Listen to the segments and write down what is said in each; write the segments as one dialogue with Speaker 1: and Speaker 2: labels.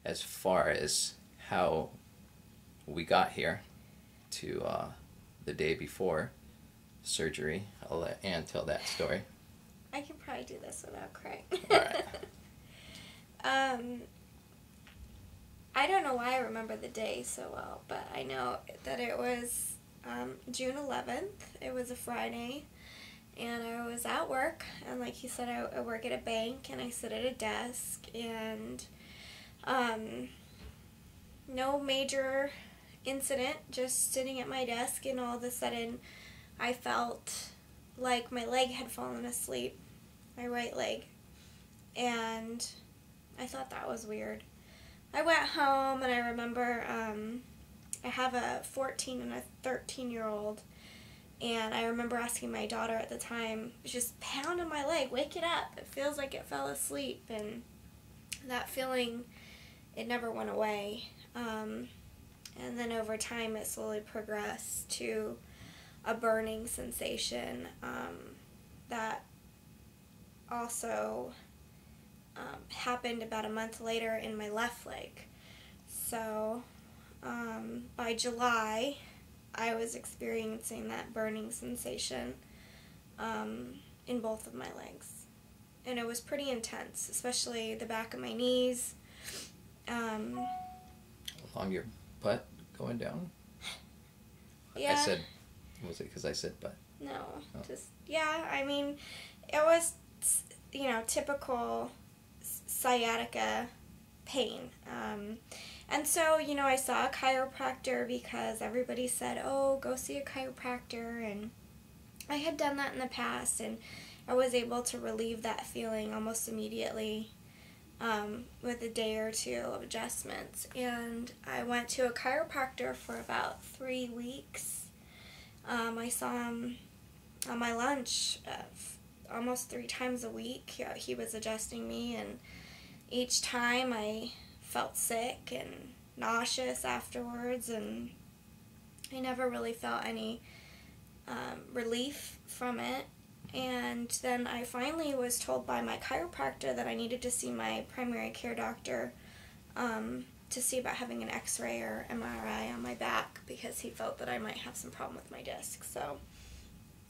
Speaker 1: as far as how we got here to the day before surgery. I'll let Ann tell that story.
Speaker 2: I can probably do this without crying.
Speaker 1: Alright.
Speaker 2: I don't know why I remember the day so well, but I know that it was June 11th. It was a Friday, and I was at work, and like you said, I work at a bank, and I sit at a desk, and no major incident, just sitting at my desk, and all of a sudden I felt like my leg had fallen asleep, my right leg, and I thought that was weird. I went home, and I remember I have a 14 and a 13-year-old, and I remember asking my daughter at the time, just pounding my leg, wake it up, it feels like it fell asleep, and that feeling, it never went away. And then over time it slowly progressed to a burning sensation that also happened about a month later in my left leg. So by July, I was experiencing that burning sensation in both of my legs. And it was pretty intense, especially the back of my knees.
Speaker 1: Along your butt going down?
Speaker 2: Yeah.
Speaker 1: I said, was it because I said butt?
Speaker 2: No,
Speaker 1: Oh.
Speaker 2: just, yeah, I mean, it was, you know, typical sciatica pain. And so, you know, I saw a chiropractor because everybody said, oh, go see a chiropractor, and I had done that in the past, and I was able to relieve that feeling almost immediately with a day or two of adjustments. And I went to a chiropractor for about 3 weeks. I saw him on my lunch almost 3 times a week. He was adjusting me, and each time I felt sick and nauseous afterwards, and I never really felt any relief from it. And then I finally was told by my chiropractor that I needed to see my primary care doctor to see about having an x-ray or MRI on my back, because he felt that I might have some problem with my disc. So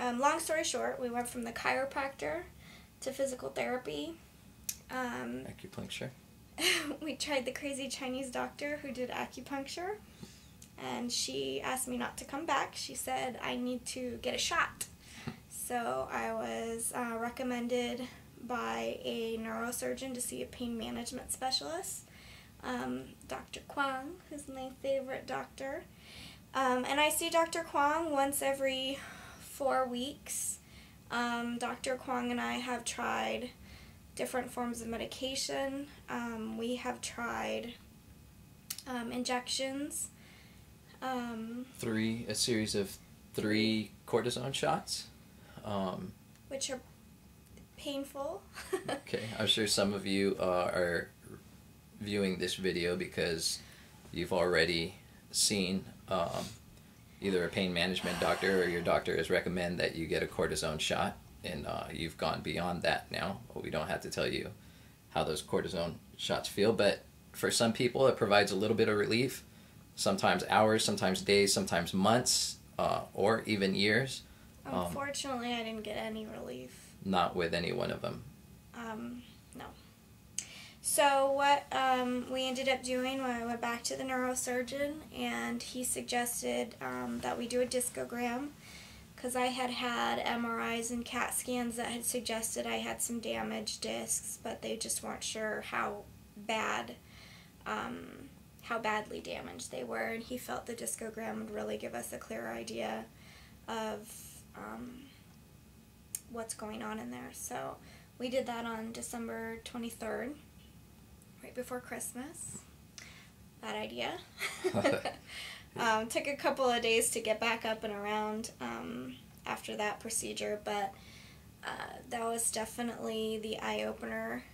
Speaker 2: long story short, we went from the chiropractor to physical therapy.
Speaker 1: Acupuncture?
Speaker 2: We tried the crazy Chinese doctor who did acupuncture, and she asked me not to come back. She said I need to get a shot. So I was recommended by a neurosurgeon to see a pain management specialist, Dr. Kwang, who's my favorite doctor. And I see Dr. Kwang once every 4 weeks. Dr. Kwang and I have tried different forms of medication. We have tried injections.
Speaker 1: A series of 3 cortisone shots.
Speaker 2: Which are painful.
Speaker 1: Okay, I'm sure some of you are viewing this video because you've already seen either a pain management doctor or your doctor has recommended that you get a cortisone shot, and you've gone beyond that now. We don't have to tell you how those cortisone shots feel, but for some people it provides a little bit of relief, sometimes hours, sometimes days, sometimes months, or even years.
Speaker 2: Unfortunately, I didn't get any relief.
Speaker 1: Not with any one of them.
Speaker 2: No. So what we ended up doing when I went back to the neurosurgeon, and he suggested that we do a discogram, because I had had MRIs and CAT scans that had suggested I had some damaged discs, but they just weren't sure how badly damaged they were, and he felt the discogram would really give us a clear idea of what's going on in there. So we did that on December 23rd, right before Christmas. Bad idea. Took a couple of days to get back up and around after that procedure, but that was definitely the eye-opener.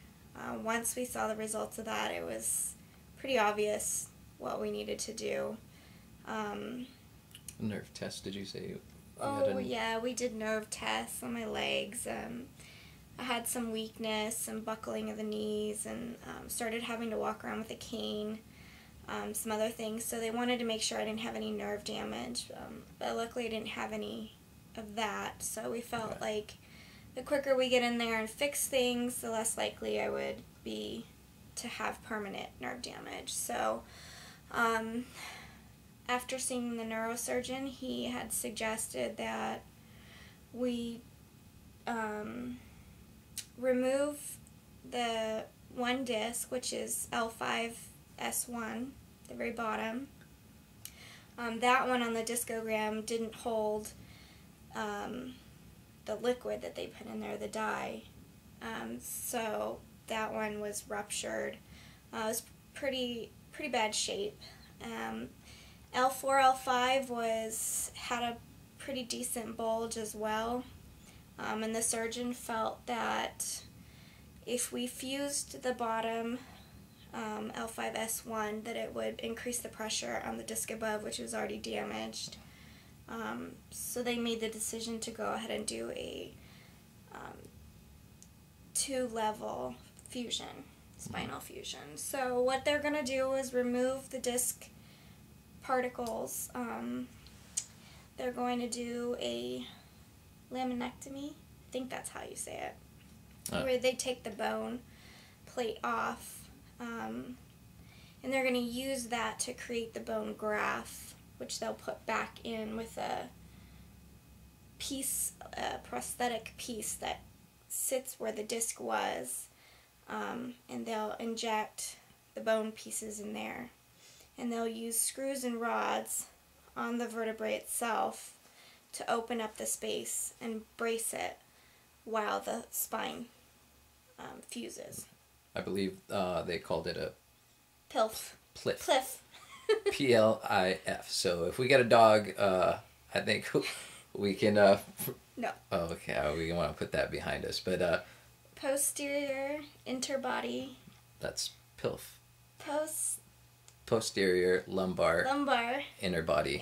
Speaker 2: Once we saw the results of that, it was pretty obvious what we needed to do.
Speaker 1: Nerve test, did you say?
Speaker 2: Oh, yeah, we did nerve tests on my legs. I had some weakness, some buckling of the knees, and started having to walk around with a cane, some other things. So they wanted to make sure I didn't have any nerve damage, but luckily I didn't have any of that. So we felt like the quicker we get in there and fix things, the less likely I would be to have permanent nerve damage. So after seeing the neurosurgeon, he had suggested that we remove the one disc, which is L5S1, the very bottom. That one on the discogram didn't hold the liquid that they put in there, the dye. So that one was ruptured. It was pretty bad shape. L4, L5 had a pretty decent bulge as well. And the surgeon felt that if we fused the bottom L5S1, that it would increase the pressure on the disc above, which was already damaged. So they made the decision to go ahead and do a 2-level fusion, spinal fusion. So what they're going to do is remove the disc particles. They're going to do a Laminectomy, I think that's how you say it, where they take the bone plate off, and they're going to use that to create the bone graft, which they'll put back in with a piece, a prosthetic piece that sits where the disc was, and they'll inject the bone pieces in there, and they'll use screws and rods on the vertebrae itself to open up the space and brace it while the spine fuses.
Speaker 1: I believe they called it a
Speaker 2: PLIF.
Speaker 1: PLIF. P-L-I-F. So if we get a dog, I think we can... No. Oh, okay. We want to put that behind us. But
Speaker 2: posterior interbody.
Speaker 1: That's PILF. Posterior lumbar interbody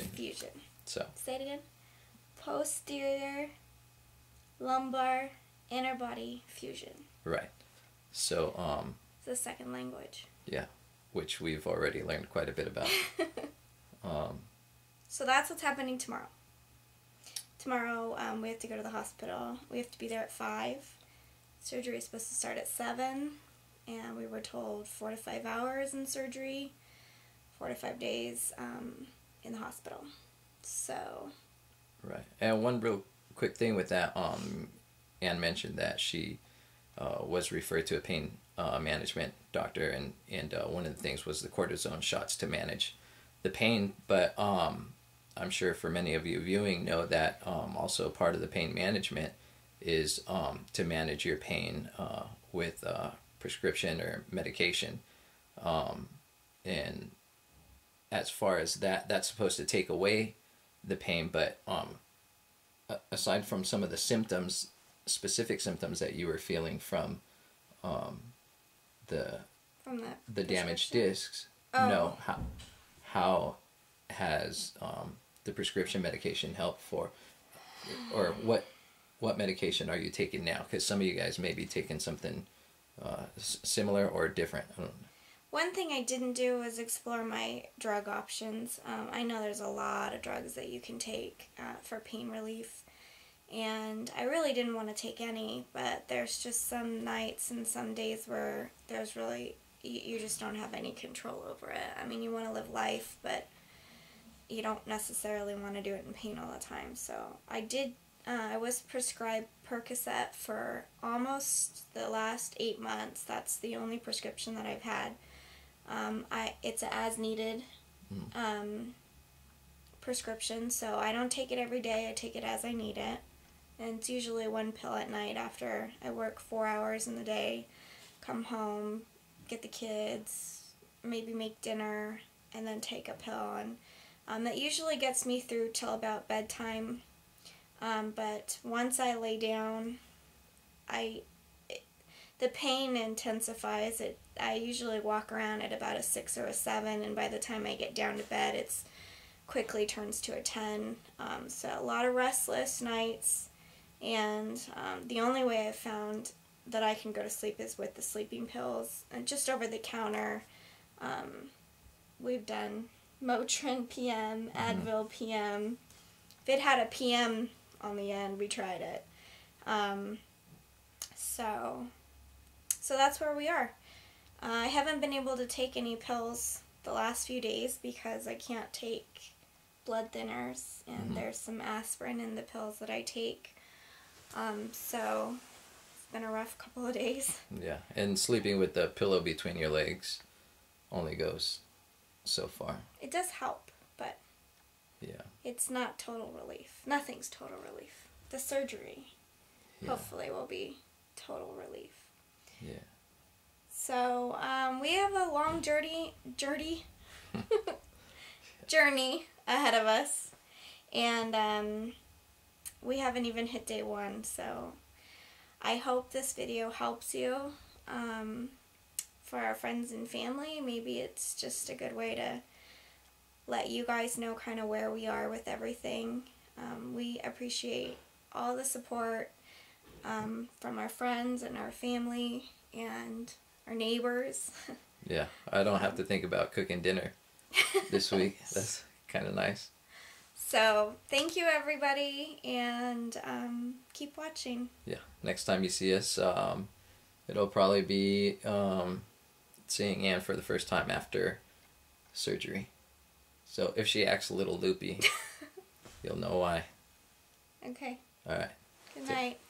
Speaker 1: fusion. So
Speaker 2: say it again. Posterior lumbar interbody fusion.
Speaker 1: Right. So
Speaker 2: it's a second language.
Speaker 1: Yeah, which we've already learned quite a bit about.
Speaker 2: So that's what's happening tomorrow. Tomorrow we have to go to the hospital. We have to be there at 5. Surgery is supposed to start at 7, and we were told 4 to 5 hours in surgery, 4 to 5 days in the hospital. So.
Speaker 1: Right. And one real quick thing with that, Anne mentioned that she was referred to a pain management doctor, and one of the things was the cortisone shots to manage the pain. But I'm sure for many of you viewing know that also part of the pain management is to manage your pain with prescription or medication. And as far as that, that's supposed to take away the pain, but aside from some of the symptoms, specific symptoms that you were feeling from the damaged discs, no, how has the prescription medication helped for, or what medication are you taking now? Because some of you guys may be taking something similar or different. I don't know.
Speaker 2: One thing I didn't do was explore my drug options. I know there's a lot of drugs that you can take for pain relief, and I really didn't want to take any, but there's just some nights and some days where there's really, you just don't have any control over it. I mean, you want to live life, but you don't necessarily want to do it in pain all the time. So I was prescribed Percocet for almost the last 8 months. That's the only prescription that I've had. It's an as-needed prescription, so I don't take it every day. I take it as I need it. And it's usually 1 pill at night after I work 4 hours in the day, come home, get the kids, maybe make dinner, and then take a pill. And that usually gets me through till about bedtime. But once I lay down, the pain intensifies. I usually walk around at about a 6 or a 7, and by the time I get down to bed, it's quickly turns to a 10. So a lot of restless nights, And the only way I've found that I can go to sleep is with the sleeping pills. And just over the counter, we've done Motrin PM, Advil PM. If it had a PM on the end, we tried it. So that's where we are. I haven't been able to take any pills the last few days because I can't take blood thinners, and there's some aspirin in the pills that I take. So it's been a rough couple of days.
Speaker 1: Yeah, and sleeping with the pillow between your legs only goes so far.
Speaker 2: It does help, but
Speaker 1: yeah,
Speaker 2: it's not total relief. Nothing's total relief. The surgery hopefully will be total relief.
Speaker 1: Yeah.
Speaker 2: So we have a long journey ahead of us, and we haven't even hit day 1. So I hope this video helps you. For our friends and family, maybe it's just a good way to let you guys know kind of where we are with everything. We appreciate all the support from our friends and our family and our neighbors.
Speaker 1: Yeah, I don't have to think about cooking dinner this week. That's kind of nice.
Speaker 2: So thank you, everybody, and keep watching.
Speaker 1: Yeah, next time you see us, it'll probably be seeing Anne for the first time after surgery. So if she acts a little loopy, you'll know why.
Speaker 2: Okay.
Speaker 1: All right.
Speaker 2: Good night.